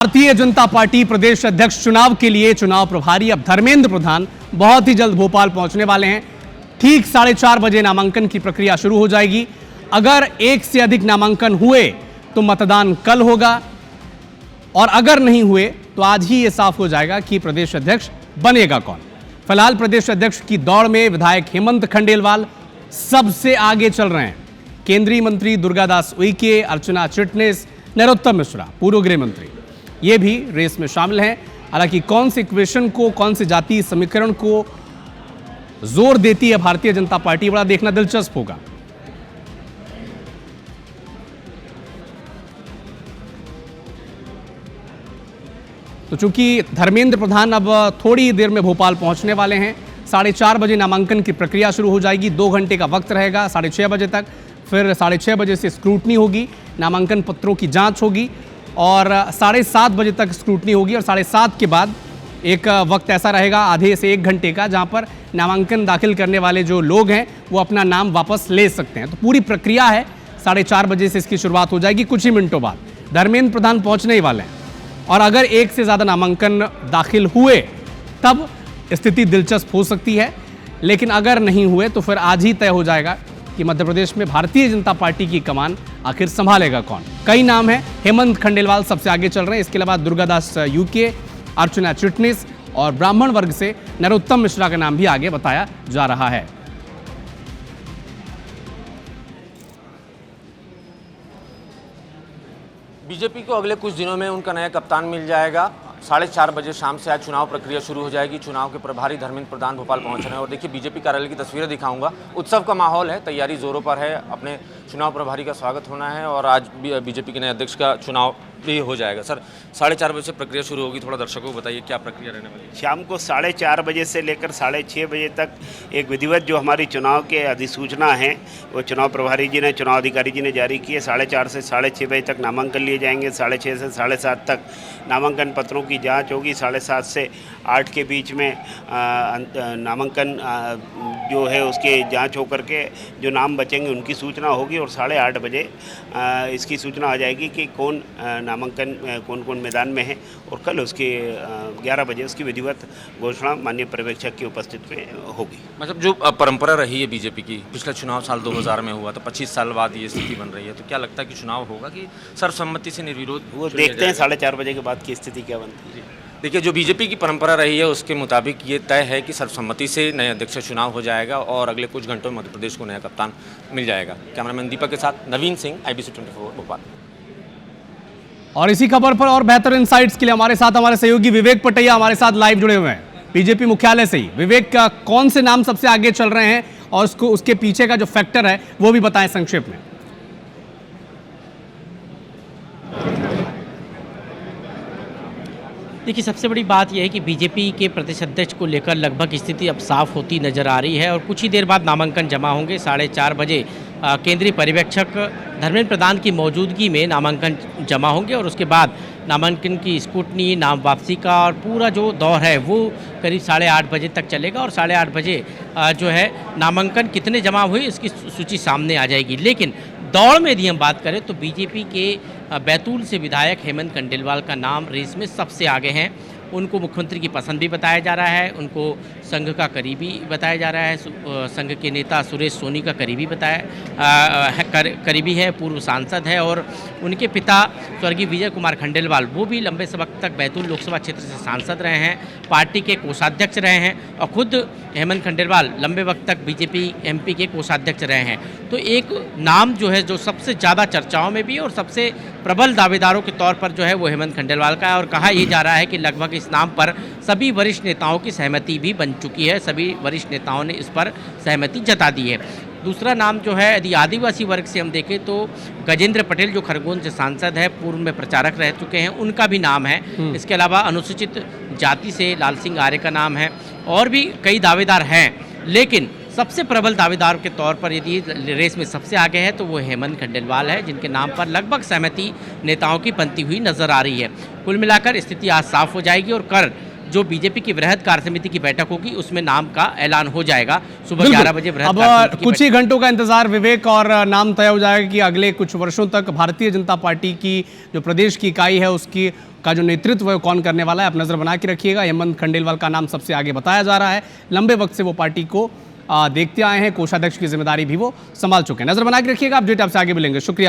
Bharatiya Janata party प्रदेश अध्यक्ष चुनाव के लिए चुनाव प्रभारी अब धर्मेंद्र प्रधान बहुत ही जल्द भोपाल पहुंचने वाले हैं। ठीक 4:30 बजे नामांकन की प्रक्रिया शुरू हो जाएगी। अगर एक से अधिक नामांकन हुए तो मतदान कल होगा और अगर नहीं हुए तो आज ही यह साफ हो जाएगा कि प्रदेश अध्यक्ष बनेगा कौन। फिलहाल प्रदेश अध्यक्ष की दौड़ में विधायक हेमंत खंडेलवाल सबसे आगे चल रहे हैं। केंद्रीय मंत्री दुर्गादास उइके, अर्चना चिटनिस, नरोत्तम मिश्रा, पूर्व गृह मंत्री, ये भी रेस में शामिल हैं। हालांकि कौन से इक्वेशन को, कौन से जातीय समीकरण को जोर देती है भारतीय जनता पार्टी, बड़ा देखना दिलचस्प होगा। तो चूंकि धर्मेंद्र प्रधान अब थोड़ी देर में भोपाल पहुंचने वाले हैं, 4:30 बजे नामांकन की प्रक्रिया शुरू हो जाएगी। 2 घंटे का वक्त रहेगा 6:30 बजे तक। फिर 6:30 बजे से स्क्रूटनी होगी, नामांकन पत्रों की जांच होगी और 7:30 बजे तक स्क्रूटनी होगी और 7:30 के बाद एक वक्त ऐसा रहेगा आधे से 1 घंटे का, जहां पर नामांकन दाखिल करने वाले जो लोग हैं वो अपना नाम वापस ले सकते हैं। तो पूरी प्रक्रिया है, 4:30 बजे से इसकी शुरुआत हो जाएगी। कुछ ही मिनटों बाद धर्मेंद्र प्रधान पहुंचने ही वाले हैं और अगर एक से ज़्यादा नामांकन दाखिल हुए तब स्थिति दिलचस्प हो सकती है, लेकिन अगर नहीं हुए तो फिर आज ही तय हो जाएगा कि मध्य प्रदेश में भारतीय जनता पार्टी की कमान आखिर संभालेगा कौन। कई नाम हैं, हेमंत खंडेलवाल सबसे आगे चल रहे हैं। इसके अलावा दुर्गादास उइके, अर्चना चिटनिस और ब्राह्मण वर्ग से नरोत्तम मिश्रा का नाम भी आगे बताया जा रहा है। बीजेपी को अगले कुछ दिनों में उनका नया कप्तान मिल जाएगा। 4:30 बजे शाम से आज चुनाव प्रक्रिया शुरू हो जाएगी। चुनाव के प्रभारी धर्मेंद्र प्रधान भोपाल पहुंच रहे हैं और देखिए बीजेपी कार्यालय की तस्वीरें दिखाऊंगा। उत्सव का माहौल है, तैयारी जोरों पर है। अपने चुनाव प्रभारी का स्वागत होना है और आज बीजेपी के नए अध्यक्ष का चुनाव भी हो जाएगा। सर, 4:30 बजे से प्रक्रिया शुरू होगी, थोड़ा दर्शकों को बताइए क्या प्रक्रिया रहने वाली है। शाम को 4:30 बजे से लेकर 6:30 बजे तक एक विधिवत जो हमारी चुनाव के अधिसूचना है वो चुनाव प्रभारी जी ने, चुनाव अधिकारी जी ने जारी की है। 4:30 से 6:30 बजे तक नामांकन लिए जाएंगे। 6:30 से 7:30 तक नामांकन पत्रों की जांच होगी। 7:30 से 8 के बीच में नामांकन जो है उसके जांच होकर के जो नाम बचेंगे उनकी सूचना होगी और 8:30 बजे इसकी सूचना आ जाएगी कि कौन नामांकन कौन कौन मैदान में है और कल उसके 11 बजे उसकी विधिवत घोषणा माननीय पर्यवेक्षक की उपस्थिति में होगी। मतलब जो परंपरा रही है बीजेपी की, पिछला चुनाव साल 2000 में हुआ तो 25 साल बाद ये स्थिति बन रही है, तो क्या लगता है कि चुनाव होगा कि सर्वसम्मति से निर्विरोध? वो देखते हैं 4:30 बजे के बाद की स्थिति क्या बनती है। देखिए, जो बीजेपी की परंपरा रही है उसके मुताबिक ये तय है कि सर्वसम्मति से नए अध्यक्ष का चुनाव हो जाएगा और अगले कुछ घंटों में मध्य प्रदेश को नया कप्तान मिल जाएगा। कैमरामैन दीपक के साथ नवीन सिंह, IBC 24 भोपाल। और इसी खबर पर और बेहतर इनसाइट्स के लिए हमारे साथ हमारे सहयोगी विवेक पटैया हमारे साथ लाइव जुड़े हुए हैं बीजेपी मुख्यालय से ही। विवेक, का कौन से नाम सबसे आगे चल रहे हैं और उसके पीछे का जो फैक्टर है वो भी बताएं संक्षेप में। देखिए, सबसे बड़ी बात यह है कि बीजेपी के प्रदेश अध्यक्ष को लेकर लगभग स्थिति अब साफ होती नजर आ रही है और कुछ ही देर बाद नामांकन जमा होंगे। 4:30 बजे केंद्रीय पर्यवेक्षक धर्मेंद्र प्रधान की मौजूदगी में नामांकन जमा होंगे और उसके बाद नामांकन की स्क्रूटनी, नाम वापसी का और पूरा जो दौर है वो करीब 8:30 बजे तक चलेगा और 8:30 बजे जो है नामांकन कितने जमा हुए इसकी सूची सामने आ जाएगी। लेकिन दौड़ में यदि हम बात करें तो बीजेपी के बैतूल से विधायक हेमंत खंडेलवाल का नाम रेस में सबसे आगे हैं। उनको मुख्यमंत्री की पसंद भी बताया जा रहा है, उनको संघ का करीबी बताया जा रहा है। संघ के नेता सुरेश सोनी का करीबी करीबी है, पूर्व सांसद है और उनके पिता स्वर्गीय विजय कुमार खंडेलवाल वो भी लंबे वक्त तक बैतूल लोकसभा क्षेत्र से सांसद रहे हैं, पार्टी के कोषाध्यक्ष रहे हैं और खुद हेमंत खंडेलवाल लंबे वक्त तक बीजेपी MP के कोषाध्यक्ष रहे हैं। तो एक नाम जो है जो सबसे ज़्यादा चर्चाओं में भी और सबसे प्रबल दावेदारों के तौर पर जो है वो हेमंत खंडेलवाल का है और कहा यह जा रहा है कि लगभग इस नाम पर सभी वरिष्ठ नेताओं की सहमति भी बन चुकी है। सभी वरिष्ठ नेताओं ने इस पर सहमति जता दी है। दूसरा नाम जो है, यदि आदिवासी वर्ग से हम देखें तो गजेंद्र पटेल जो खरगोन से सांसद है, पूर्व में प्रचारक रह चुके हैं, उनका भी नाम है। इसके अलावा अनुसूचित जाति से लाल सिंह आर्य का नाम है और भी कई दावेदार हैं, लेकिन सबसे प्रबल दावेदार के तौर पर यदि रेस में सबसे आगे है तो वो हेमंत खंडेलवाल है, जिनके नाम पर लगभग सहमति नेताओं की बनती हुई नजर आ रही है। कुल मिलाकर स्थिति आज साफ हो जाएगी और कल जो बीजेपी की वृहद कार्य समिति की बैठक होगी उसमें नाम का ऐलान हो जाएगा सुबह बिल्कुल। 11 बजे वृहद अब कार्य समिति की कुछ ही घंटों का इंतजार विवेक, और नाम तय हो जाएगा कि अगले कुछ वर्षों तक भारतीय जनता पार्टी की जो प्रदेश की इकाई है उसकी का जो नेतृत्व है कौन करने वाला है। आप नजर बना के रखिएगा। हेमंत खंडेलवाल का नाम सबसे आगे बताया जा रहा है। लंबे वक्त से वो पार्टी को देखते आए हैं, कोषाध्यक्ष की जिम्मेदारी भी वो संभाल चुके हैं। नजर बना के रखिएगा। अपडेट आपसे आगे मिलेंगे। शुक्रिया।